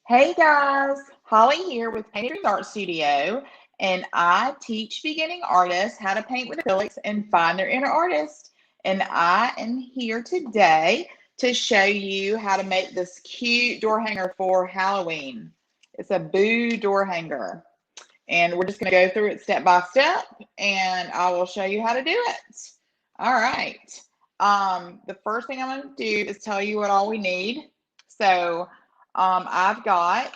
Hey guys, Holly here with Painted Dreams Art Studio, and I teach beginning artists how to paint with acrylics and find their inner artist. And I am here today to show you how to make this cute door hanger for Halloween. It's a boo door hanger, and we're just going to go through it step by step, and I will show you how to do it. All right. The first thing I'm going to do is tell you what all we need. So I've got,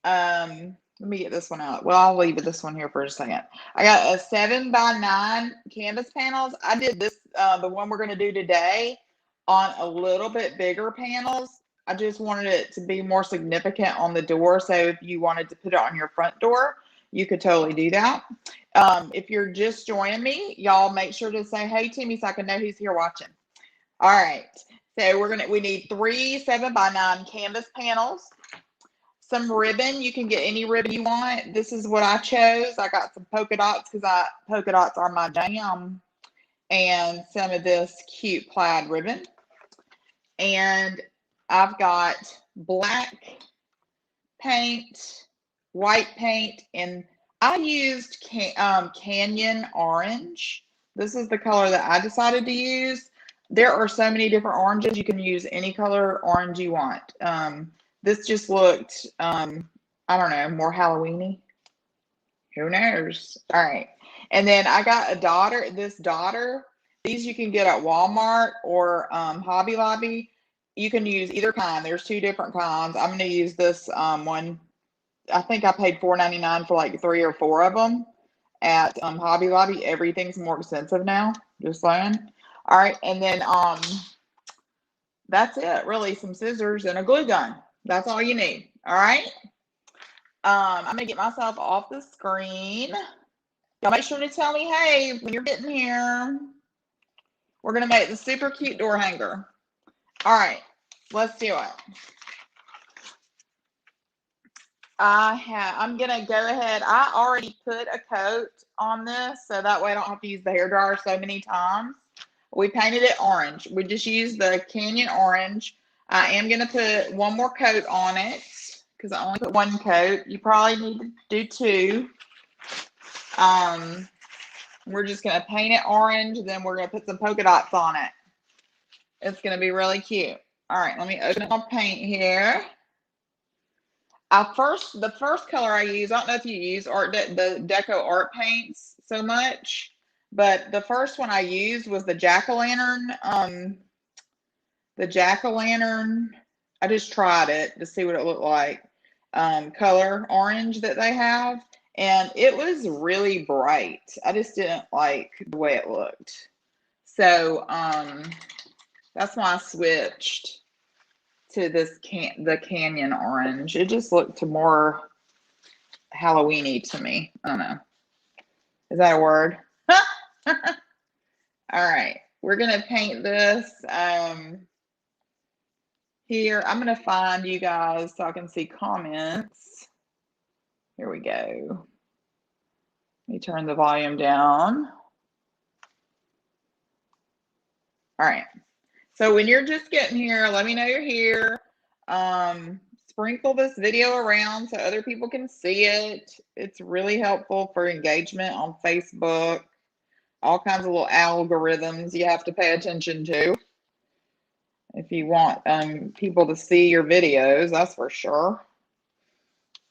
let me get this one out. Well, I'll leave this one here for a second. I got a 7x9 canvas panels. I did this, the one we're going to do today, on a little bit bigger panels. I just wanted it to be more significant on the door. So if you wanted to put it on your front door, you could totally do that. If you're just joining me, y'all make sure to say hey to me so I can know who's here watching. All right. So we need 3 7x9 canvas panels, some ribbon. You can get any ribbon you want. This is what I chose. I got some polka dots because polka dots are my jam, and some of this cute plaid ribbon. And I've got black paint, white paint, and I used Canyon Orange. This is the color that I decided to use. There are so many different oranges. You can use any color orange you want. This just looked, I don't know, more Halloween-y. Who knows? All right. And then I got this daughter. These you can get at Walmart or Hobby Lobby. You can use either kind. There's 2 different kinds. I'm going to use this one. I think I paid $4.99 for like 3 or 4 of them at Hobby Lobby. Everything's more expensive now. Just saying. All right, and then that's it, really. Some scissors and a glue gun. That's all you need. All right. I'm gonna get myself off the screen. Y'all make sure to tell me, hey, when you're getting here. We're gonna make the super cute door hanger. All right, let's do it. I'm gonna go ahead. I already put a coat on this, so that way I don't have to use the hairdryer so many times. We painted it orange. We just used the Canyon Orange. I am gonna put one more coat on it because I only put 1 coat. You probably need to do 2. We're just gonna paint it orange, then we're gonna put some polka dots on it. It's gonna be really cute. All right, let me open up my paint here. The first color I use, I don't know if you use the Deco Art paints so much, but the first one I used was the jack-o'-lantern. I just tried it to see what it looked like. Color orange that they have, and it was really bright. I just didn't like the way it looked. So that's why I switched to the Canyon Orange. It just looked more Halloween-y to me. I don't know. Is that a word? All right. We're going to paint this here. I'm going to find you guys so I can see comments. Here we go. Let me turn the volume down. All right. So when you're just getting here, let me know you're here. Sprinkle this video around so other people can see it. It's really helpful for engagement on Facebook. All kinds of little algorithms you have to pay attention to if you want people to see your videos, that's for sure.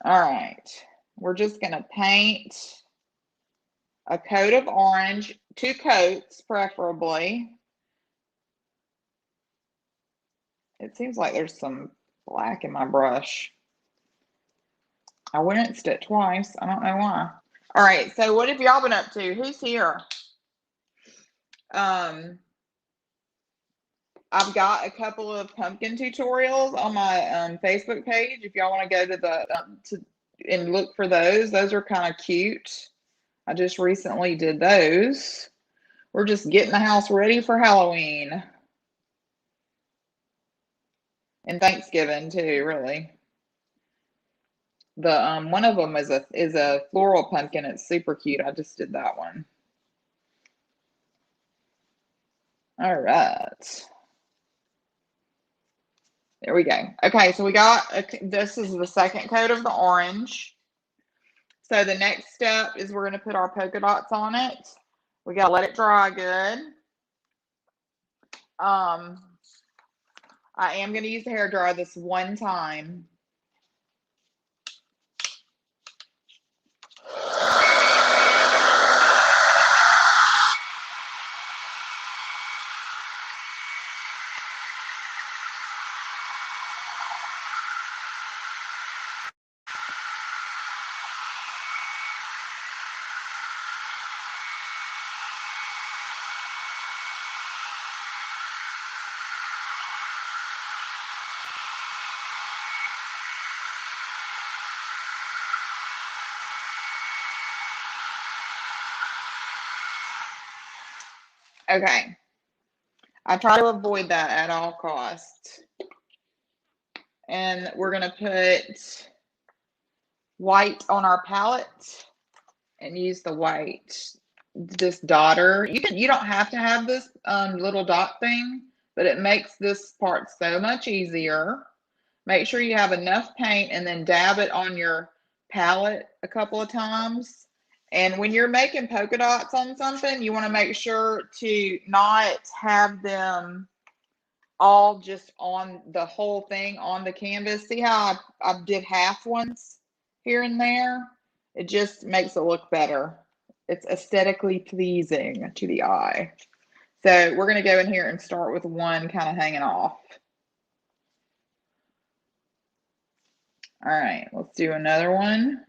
All right. We're just going to paint a coat of orange, 2 coats preferably. It seems like there's some black in my brush. I rinsed it twice. I don't know why. All right, so what have y'all been up to? Who's here? I've got a couple of pumpkin tutorials on my Facebook page. If y'all want to go to the and look for those are kind of cute. I just recently did those. We're just getting the house ready for Halloween. And Thanksgiving too, really. The one of them is a floral pumpkin. It's super cute. I just did that one. All right. There we go. Okay, so we got, this is the second coat of the orange. So the next step is we're going to put our polka dots on it. We got to let it dry good. I am going to use the hairdryer this one time. Okay. I try to avoid that at all costs. And we're going to put white on our palette and use the white, this dotter. You don't have to have this little dot thing, but it makes this part so much easier. Make sure you have enough paint and then dab it on your palette a couple of times. And when you're making polka dots on something, you want to make sure to not have them all just on the whole thing on the canvas. See how I did half ones here and there? It just makes it look better. It's aesthetically pleasing to the eye. So we're going to go in here and start with one kind of hanging off. All right, let's do another one.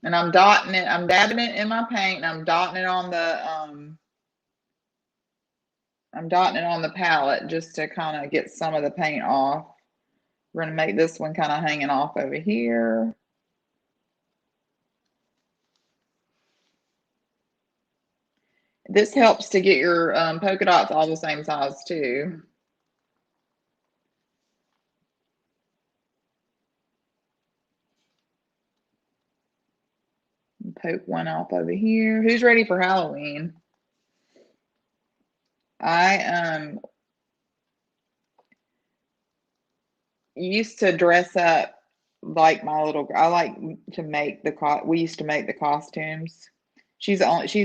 And I'm dotting it, I'm dabbing it in my paint, and I'm dotting it on the palette just to kind of get some of the paint off. We're going to make this one kind of hanging off over here. This helps to get your polka dots all the same size too. Poke one off over here. Who's ready for Halloween? I used to dress up like my little. I like to make we used to make the costumes. She's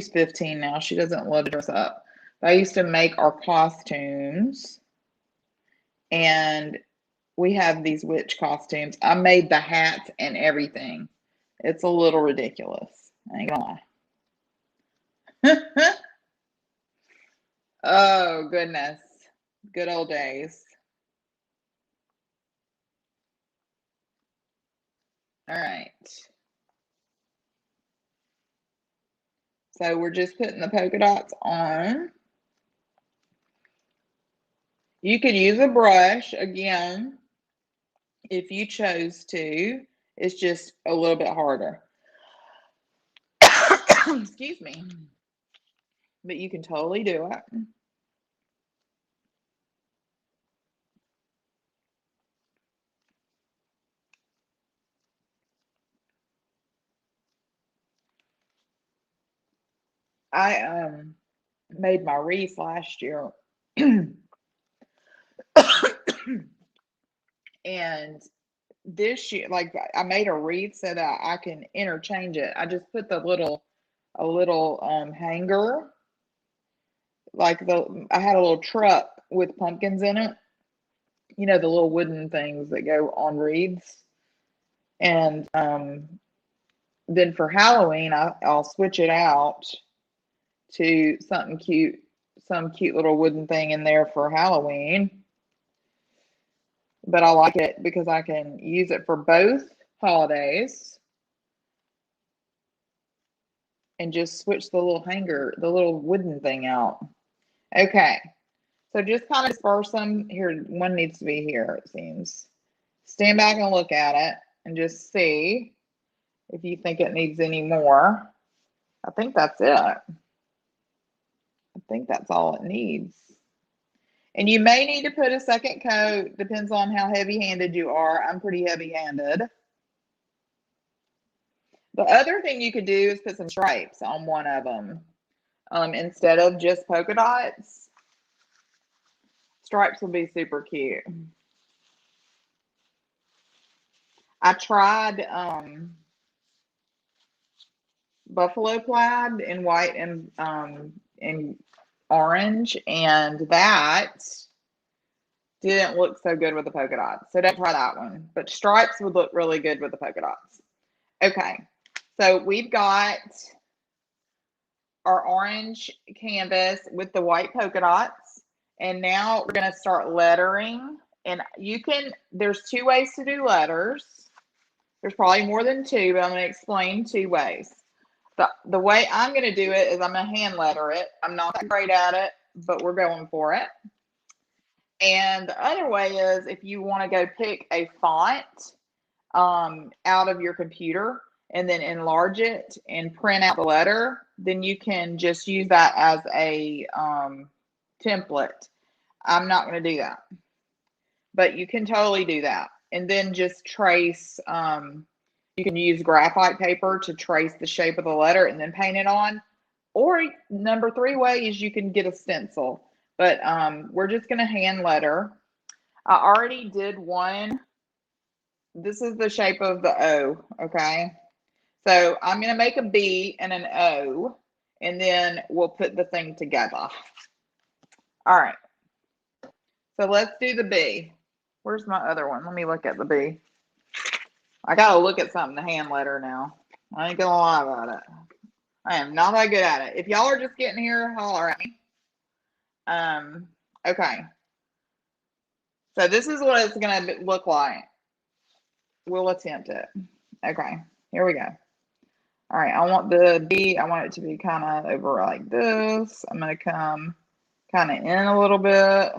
15 now. She doesn't love to dress up. But I used to make our costumes, and we have these witch costumes. I made the hats and everything. It's a little ridiculous. I ain't gonna lie. Oh, goodness. Good old days. All right. So we're just putting the polka dots on. You could use a brush again if you chose to. It's just a little bit harder. Excuse me. But you can totally do it. I made my wreath last year. And this year, like, I made a wreath so that I can interchange it. I just put a little hanger, like I had a little truck with pumpkins in it, you know, the little wooden things that go on wreaths. And then for Halloween, I'll switch it out to something cute, some cute little wooden thing in there for Halloween. But I like it because I can use it for both holidays and just switch the little hanger, the little wooden thing out. Okay, so just kind of disperse them. Here, one needs to be here, it seems. Stand back and look at it and just see if you think it needs any more. I think that's it. I think that's all it needs. And you may need to put a second coat. Depends on how heavy-handed you are. I'm pretty heavy-handed. The other thing you could do is put some stripes on one of them. instead of just polka dots. Stripes will be super cute. I tried buffalo plaid in white and orange, and that didn't look so good with the polka dots. So don't try that one. But stripes would look really good with the polka dots. Okay, so we've got our orange canvas with the white polka dots, and now we're going to start lettering. And there's two ways to do letters. There's probably more than two, but I'm going to explain two ways. The way I'm going to do it is I'm going to hand letter it. I'm not that great at it, but we're going for it. And the other way is if you want to go pick a font out of your computer and then enlarge it and print out the letter, then you can just use that as a template. I'm not going to do that, but you can totally do that. And then just trace, you can use graphite paper to trace the shape of the letter and then paint it on. Or number 3 way is you can get a stencil. But we're just going to hand letter. I already did one. This is the shape of the O, okay? So I'm going to make a B and an O, and then we'll put the thing together. All right. So let's do the B. Where's my other one? Let me look at the B. I got to look at something to hand letter now. I ain't going to lie about it. I am not that good at it. If y'all are just getting here, holler at me. Okay. So this is what it's going to look like. We'll attempt it. Okay, here we go. All right, I want the B, I want it to be kind of over like this. I'm going to come kind of in a little bit.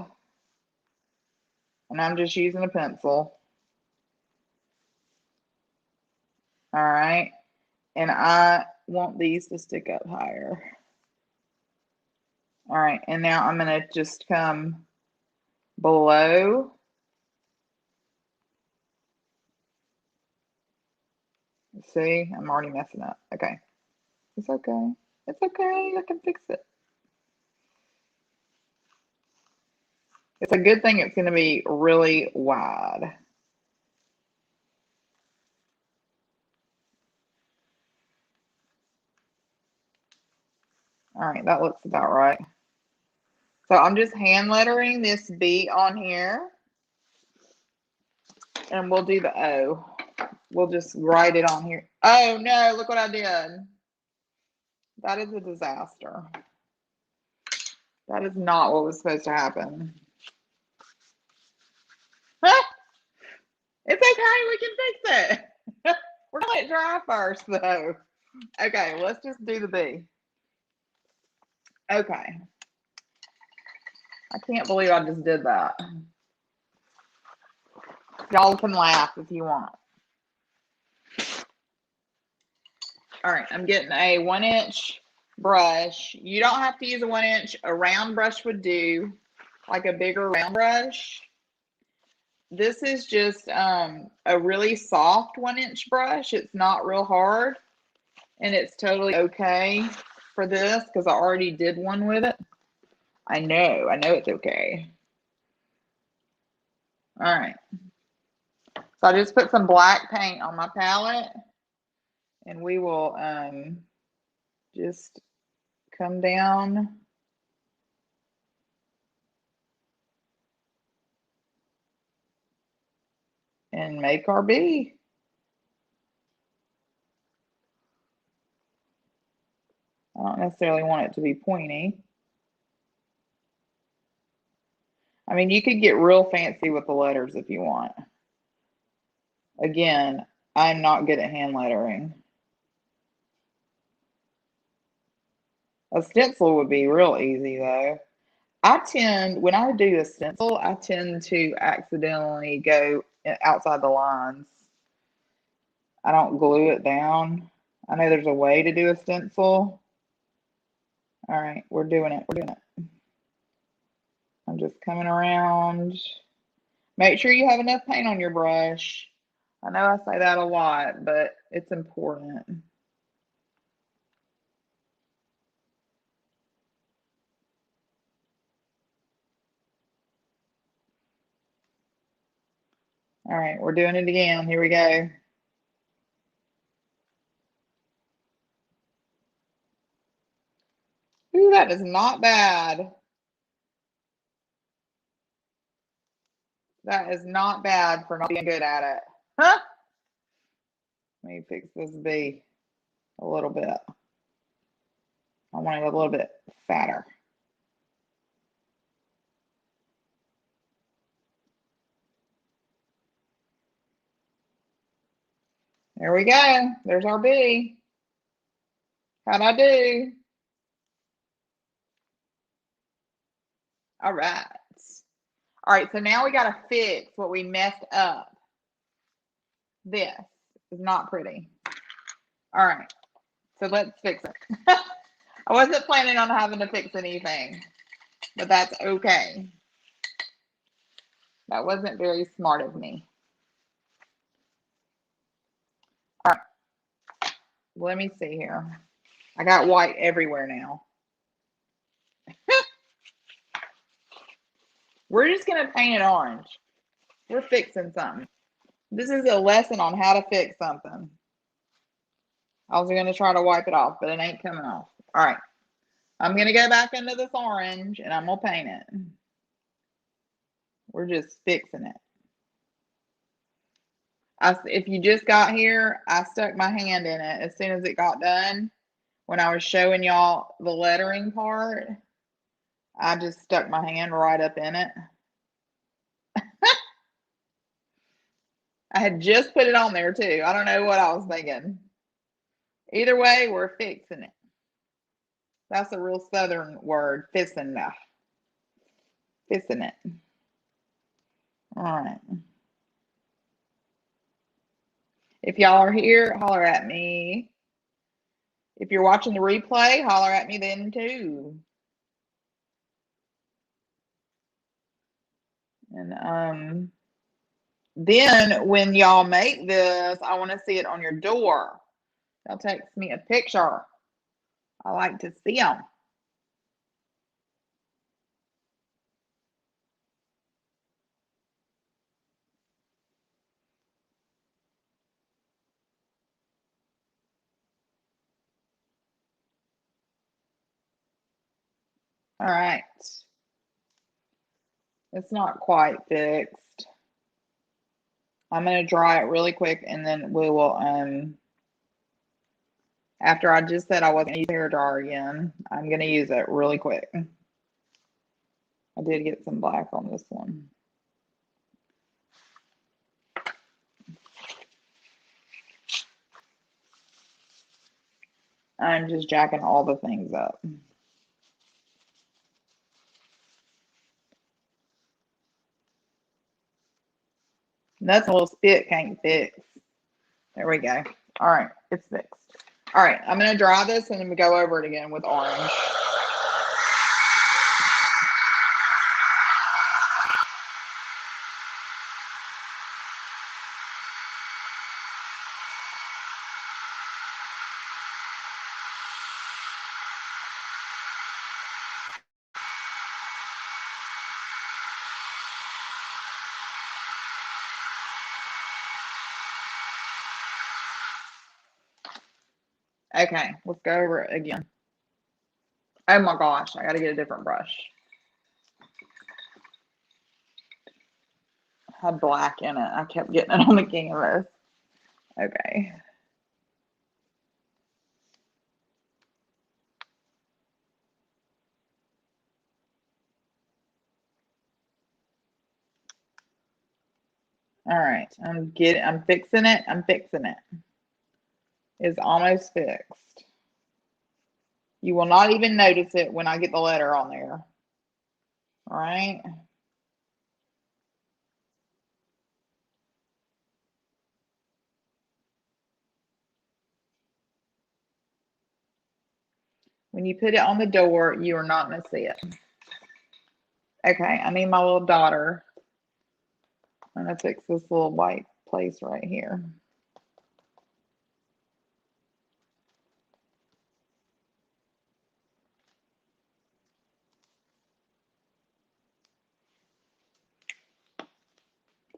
And I'm just using a pencil. All right. And I want these to stick up higher. All right, and now I'm going to just come below. See, I'm already messing up. Okay. It's okay. It's okay. I can fix it. It's a good thing it's going to be really wide. All right, that looks about right. So I'm just hand lettering this B on here. And we'll do the O. We'll just write it on here. Oh no, look what I did. That is a disaster. That is not what was supposed to happen. It's okay, we can fix it. We're gonna let it dry first though. Okay, let's just do the B. Okay. I can't believe I just did that. Y'all can laugh if you want. All right, I'm getting a 1-inch brush. You don't have to use a 1-inch. A round brush would do, like a bigger round brush. This is just a really soft 1-inch brush. It's not real hard, and it's totally okay for this because I already did one with it. I know it's okay. All right. So I just put some black paint on my palette, and we will just come down and make our B. I don't necessarily want it to be pointy. I mean, you could get real fancy with the letters if you want. Again, I'm not good at hand lettering. A stencil would be real easy though. When I do a stencil, I tend to accidentally go outside the lines. I don't glue it down. I know there's a way to do a stencil. All right, we're doing it. I'm just coming around. Make sure you have enough paint on your brush. I know I say that a lot, but it's important. All right, we're doing it again. Here we go. Ooh, that is not bad. That is not bad for not being good at it. Huh? Let me fix this B a little bit. I want it a little bit fatter. There we go. There's our B. How'd I do? All right. All right, so now we got to fix what we messed up. This is not pretty. All right, so let's fix it. I wasn't planning on having to fix anything, but that's okay. That wasn't very smart of me. All right, let me see here. I got white everywhere now. We're just going to paint it orange. We're fixing something. This is a lesson on how to fix something. I was going to try to wipe it off, but it ain't coming off. All right. I'm going to go back into this orange, and I'm going to paint it. We're just fixing it. If you just got here, I stuck my hand in it as soon as it got done. When I was showing y'all the lettering part, I just stuck my hand right up in it. I had just put it on there too. I don't know what I was thinking. Either way, we're fixing it. That's a real southern word, fixing it. Fixing it. All right. If y'all are here, holler at me. If you're watching the replay, holler at me then too. And then when y'all make this, I want to see it on your door. Y'all text me a picture. I like to see them. All right. It's not quite fixed. I'm going to dry it really quick, and then we will, after I just said I wasn't going to use the hair dryer again, I'm going to use it really quick. I did get some black on this one. I'm just jacking all the things up. That's a little spit can't fix. There we go. All right, it's fixed. All right, I'm going to dry this and then we go over it again with orange. Okay, let's go over it again. Oh my gosh, I got to get a different brush. It had black in it. I kept getting it on the canvas. Okay. All right, I'm fixing it. I'm fixing it. It's almost fixed. You will not even notice it when I get the letter on there. All right. When you put it on the door, you are not going to see it. Okay, I need my little daughter. I'm going to fix this little white place right here.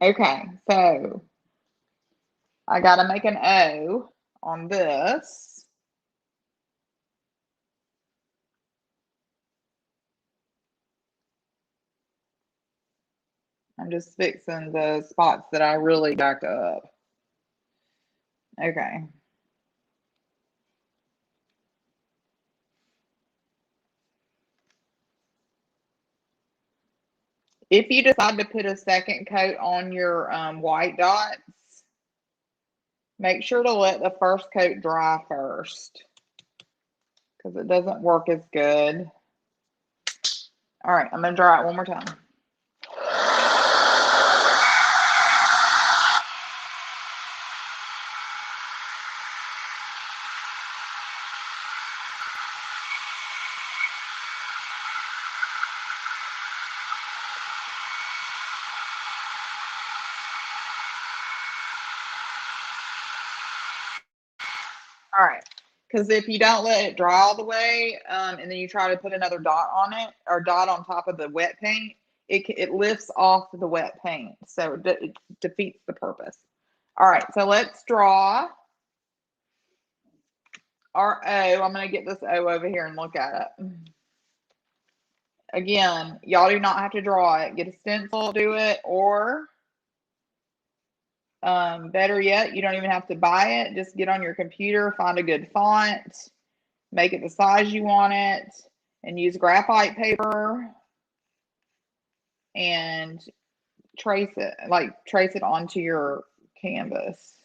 Okay, so I got to make an O on this. I'm just fixing the spots that I really backed up. Okay. If you decide to put a second coat on your white dots, make sure to let the first coat dry first because it doesn't work as good. All right, I'm going to dry it one more time. All right, because if you don't let it dry all the way, and then you try to put another dot on it or dot on top of the wet paint, it lifts off the wet paint, so it defeats the purpose. All right, so let's draw our O. I'm going to get this O over here and look at it. Again, y'all do not have to draw it. Get a stencil, do it, or better yet, you don't even have to buy it. Just get on your computer, find a good font, make it the size you want it, and use graphite paper and trace it onto your canvas.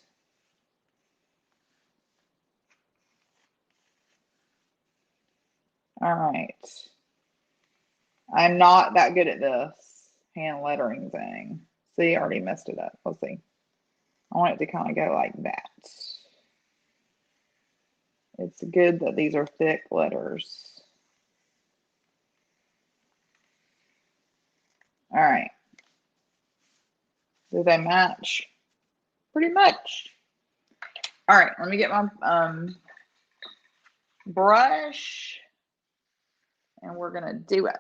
All right. I'm not that good at this hand lettering thing. See, I already messed it up. Let's see. I want it to kind of go like that. It's good that these are thick letters. All right. Do they match? Pretty much. All right, let me get my brush and we're gonna do it.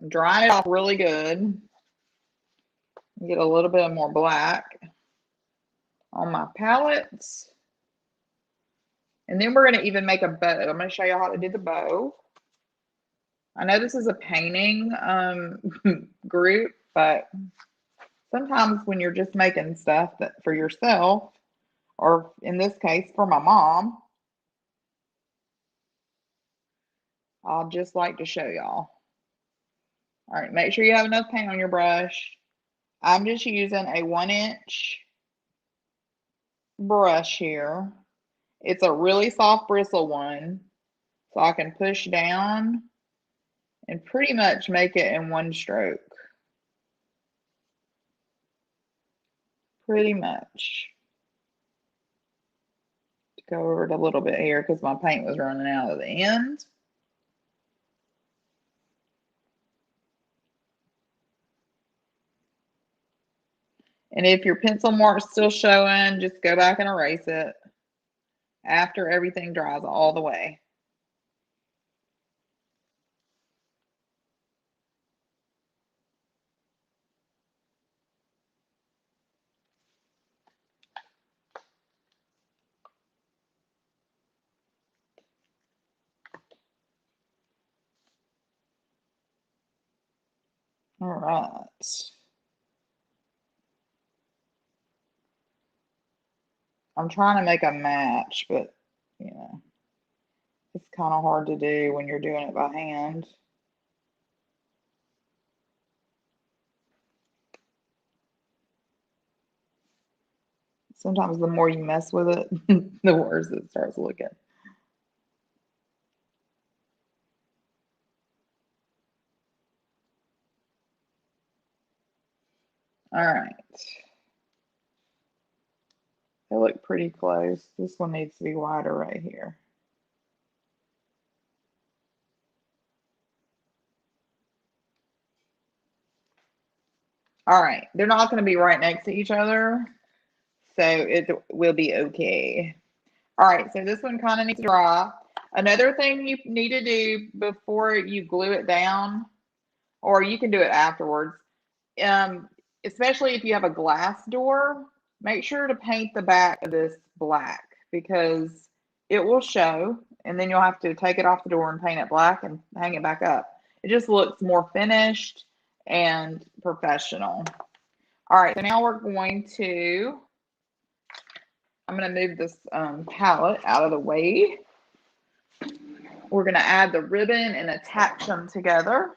I'm drying it off really good. Get a little bit more black on my palettes. And then we're gonna even make a bow. I'm gonna show you how to do the bow. I know this is a painting group, but sometimes when you're just making stuff that for yourself, or in this case for my mom, I'll just like to show y'all. All right, make sure you have enough paint on your brush. I'm just using a 1-inch brush here. It's a really soft bristle one, so I can push down and pretty much make it in one stroke. Pretty much. Go over it a little bit here because my paint was running out at the end. And if your pencil mark's still showing, just go back and erase it after everything dries all the way. All right. I'm trying to make a match, but you know, it's kind of hard to do when you're doing it by hand. Sometimes the more you mess with it, the worse it starts looking. All right. They look pretty close. This one needs to be wider right here. All right. They're not going to be right next to each other, so it will be okay. All right. So this one kind of needs to dry. Another thing you need to do before you glue it down, or you can do it afterwards, especially if you have a glass door, make sure to paint the back of this black because it will show, and then you'll have to take it off the door and paint it black and hang it back up. It just looks more finished and professional. All right, so now we're going to, I'm going to move this palette out of the way. We're going to add the ribbon and attach them together.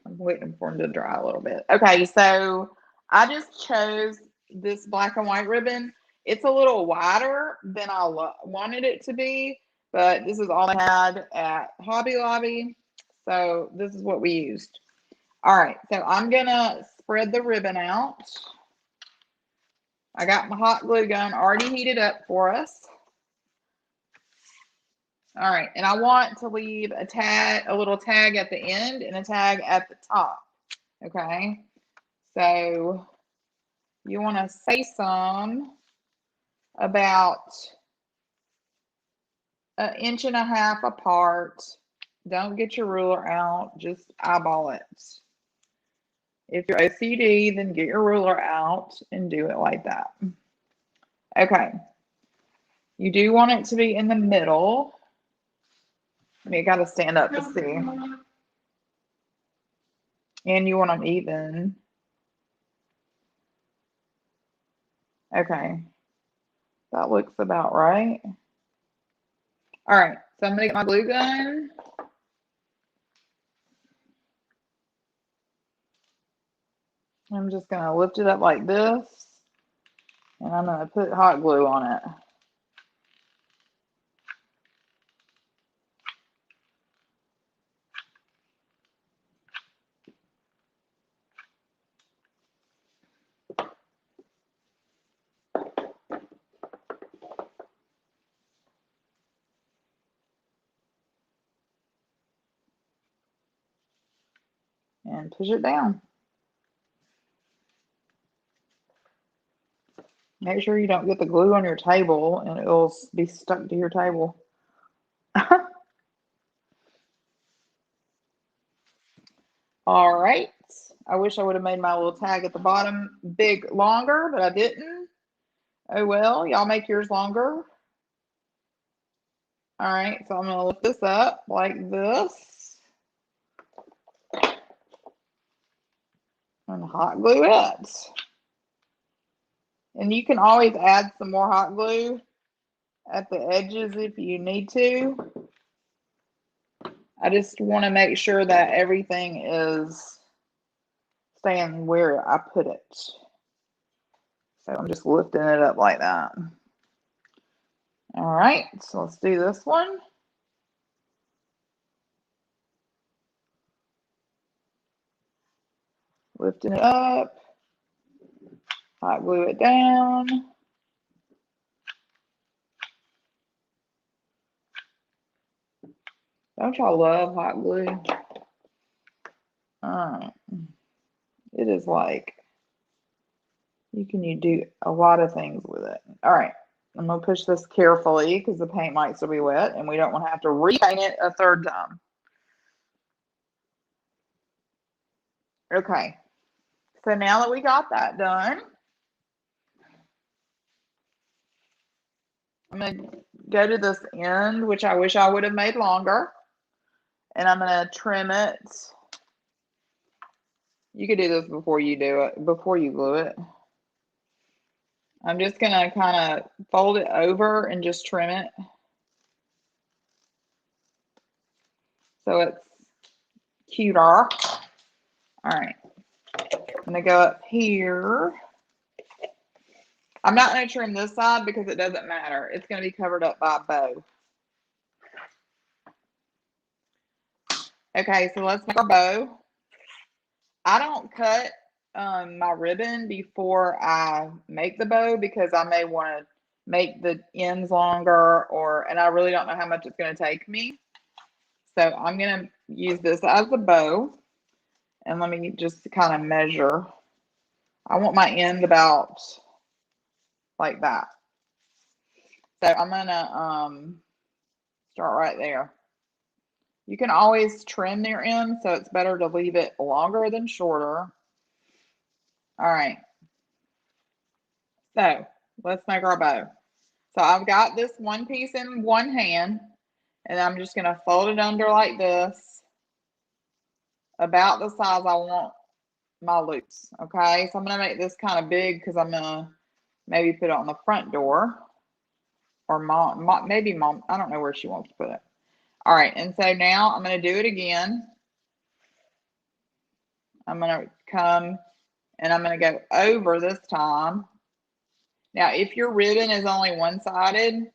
I'm waiting for them to dry a little bit. Okay, so I just chose this black and white ribbon. It's a little wider than I wanted it to be, but this is all I had at Hobby Lobby. So this is what we used. All right, so I'm going to spread the ribbon out. I got my hot glue gun already heated up for us. All right, and I want to leave a little tag at the end and a tag at the top. Okay, so you want to say some about 1.5 inches apart. Don't get your ruler out, just eyeball it. If you're OCD, then get your ruler out and do it like that. Okay, you do want it to be in the middle. You got to stand up to see. And you want them even. Okay. That looks about right. All right. So I'm going to get my glue gun. I'm just going to lift it up like this. And I'm going to put hot glue on it. And push it down. Make sure you don't get the glue on your table and it'll be stuck to your table. All right. I wish I would have made my little tag at the bottom longer, but I didn't. Oh well, y'all make yours longer. All right, so I'm going to lift this up like this. And hot glue it. And you can always add some more hot glue at the edges if you need to. I just want to make sure that everything is staying where I put it. So I'm just lifting it up like that. All right, so let's do this one. Lifting it up. Hot glue it down. Don't y'all love hot glue? It is like, you can do a lot of things with it. All right, I'm going to push this carefully because the paint might still be wet and we don't want to have to repaint it a third time. Okay, so now that we got that done, I'm going to go to this end, which I wish I would have made longer, and I'm going to trim it. You could do this before you glue it. I'm just going to kind of fold it over and just trim it. So it's cuter. All right. I'm going to go up here. I'm not going to trim this side because it doesn't matter. It's going to be covered up by a bow. Okay, so let's make our bow. I don't cut my ribbon before I make the bow because I may want to make the ends longer, and I really don't know how much it's going to take me. So I'm going to use this as the bow, and let me just kind of measure. I want my end about like that. So I'm going to start right there. You can always trim their ends, so it's better to leave it longer than shorter. All right. So let's make our bow. So I've got this one piece in one hand, and I'm just going to fold it under like this, about the size I want my loops. Okay, so I'm going to make this kind of big because I'm going to maybe put it on the front door, or maybe mom, I don't know where she wants to put it. All right, and so now I'm going to do it again. I'm going to come and I'm going to go over this time. Now, if your ribbon is only one-sided,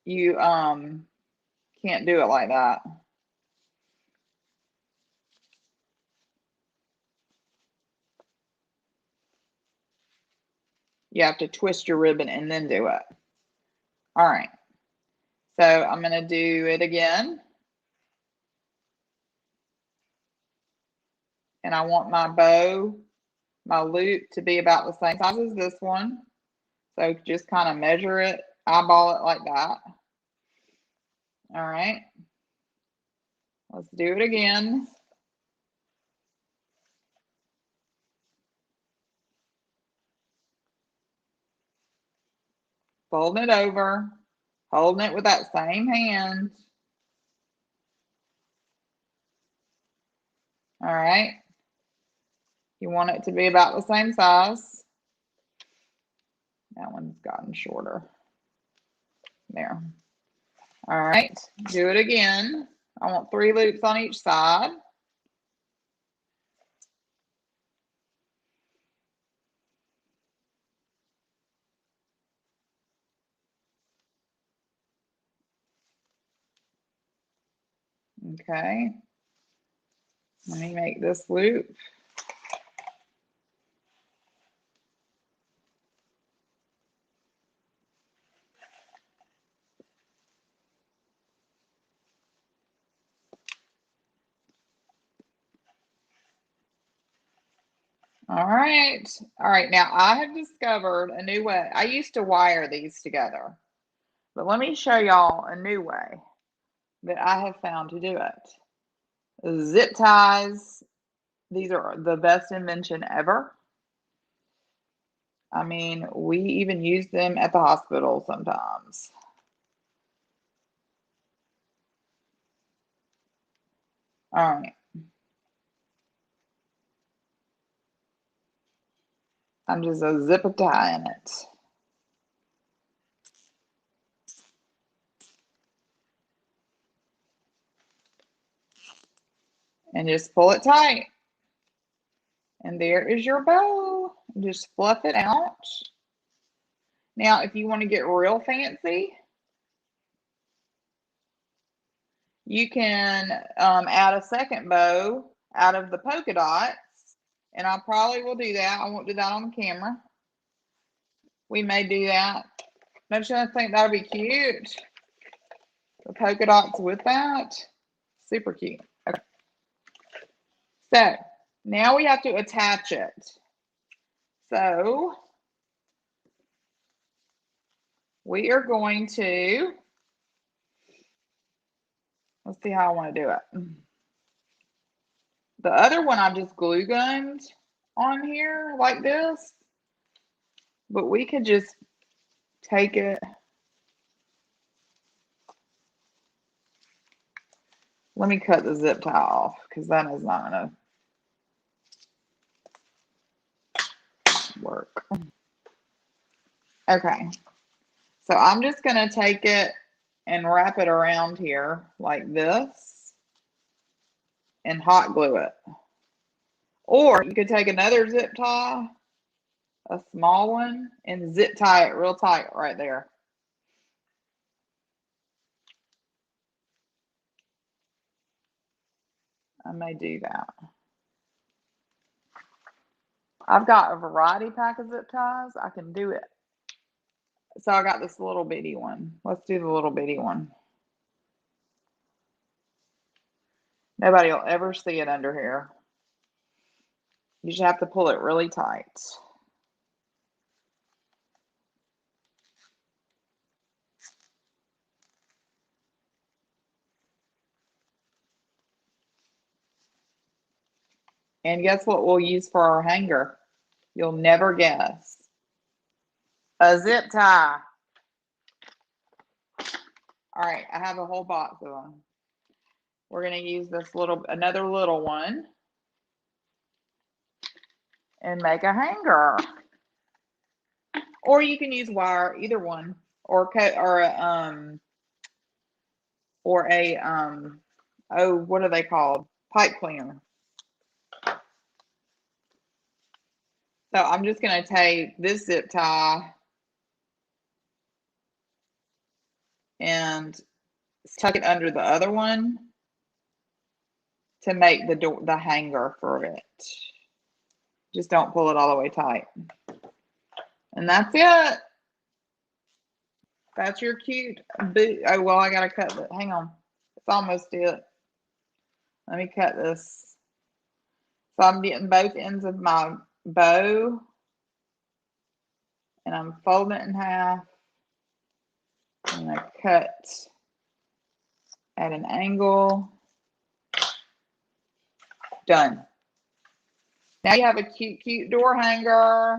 you can't do it like that. You have to twist your ribbon and then do it. All right. So I'm going to do it again. And I want my bow, my loop, to be about the same size as this one. So just kind of measure it, eyeball it like that. All right. Let's do it again. Folding it over, holding it with that same hand. All right. You want it to be about the same size. That one's gotten shorter. There. All right. Do it again. I want 3 loops on each side. Okay. Let me make this loop. All right. All right. Now I have discovered a new way. I used to wire these together, but let me show y'all a new way that I have found to do it. Zip ties. These are the best invention ever. I mean, we even use them at the hospital sometimes. All right. I'm just a zip a tie in it. And just pull it tight. And there is your bow. Just fluff it out. Now, if you want to get real fancy, you can add a second bow out of the polka dots. And I probably will do that. I won't do that on camera. We may do that. Don't you think that would be cute? The polka dots with that. Super cute. Okay. So now we have to attach it. So we are going to, let's see how I want to do it. The other one I just glue gunned on here like this, but we could just take it. Let me cut the zip tie off because that is not going to work. Okay, so I'm just going to take it and wrap it around here like this and hot glue it. Or you could take another zip tie, a small one, and zip tie it real tight right there. I may do that. I've got a variety pack of zip ties. I can do it. So I got this little bitty one. Let's do the little bitty one. Nobody will ever see it under here. You just have to pull it really tight. And guess what we'll use for our hanger? You'll never guess. A zip tie. All right, I have a whole box of them. We're going to use this another little one and make a hanger. Or you can use wire, either one, or what are they called? Pipe cleaner. So I'm just going to take this zip tie and tuck it under the other one to make the hanger for it. Just don't pull it all the way tight. And that's it. That's your cute boot. Oh, well, I got to cut it. Hang on. It's almost it. Let me cut this. So I'm getting both ends of my bow and I'm folding it in half. I'm going to cut at an angle. Done. Now you have a cute door hanger.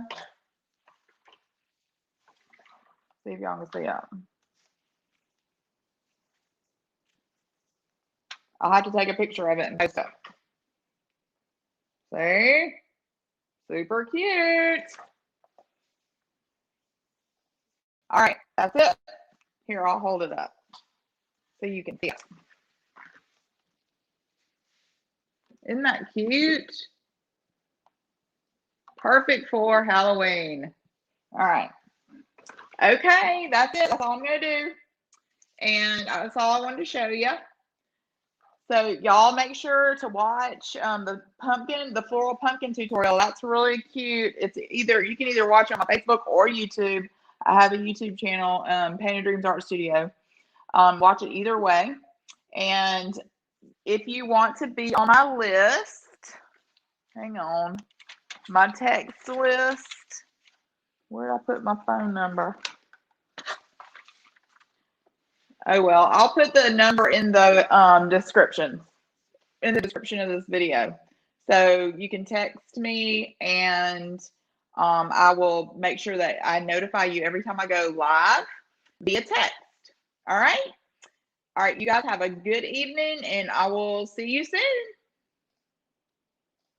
See if y'all can see it. I'll have to take a picture of it and post it. See? Super cute. All right, that's it. Here, I'll hold it up so you can see it. Isn't that cute? Perfect for Halloween. All right. Okay, that's it. That's all I'm going to do. And that's all I wanted to show you. So y'all make sure to watch the floral pumpkin tutorial. That's really cute. You can either watch it on my Facebook or YouTube. I have a YouTube channel, Painted Dreams Art Studio. Watch it either way. And if you want to be on my list, hang on, my text list. Where did I put my phone number? Oh, well, I'll put the number in the description of this video. So you can text me and I will make sure that I notify you every time I go live via text. All right? All right, you guys have a good evening and I will see you soon.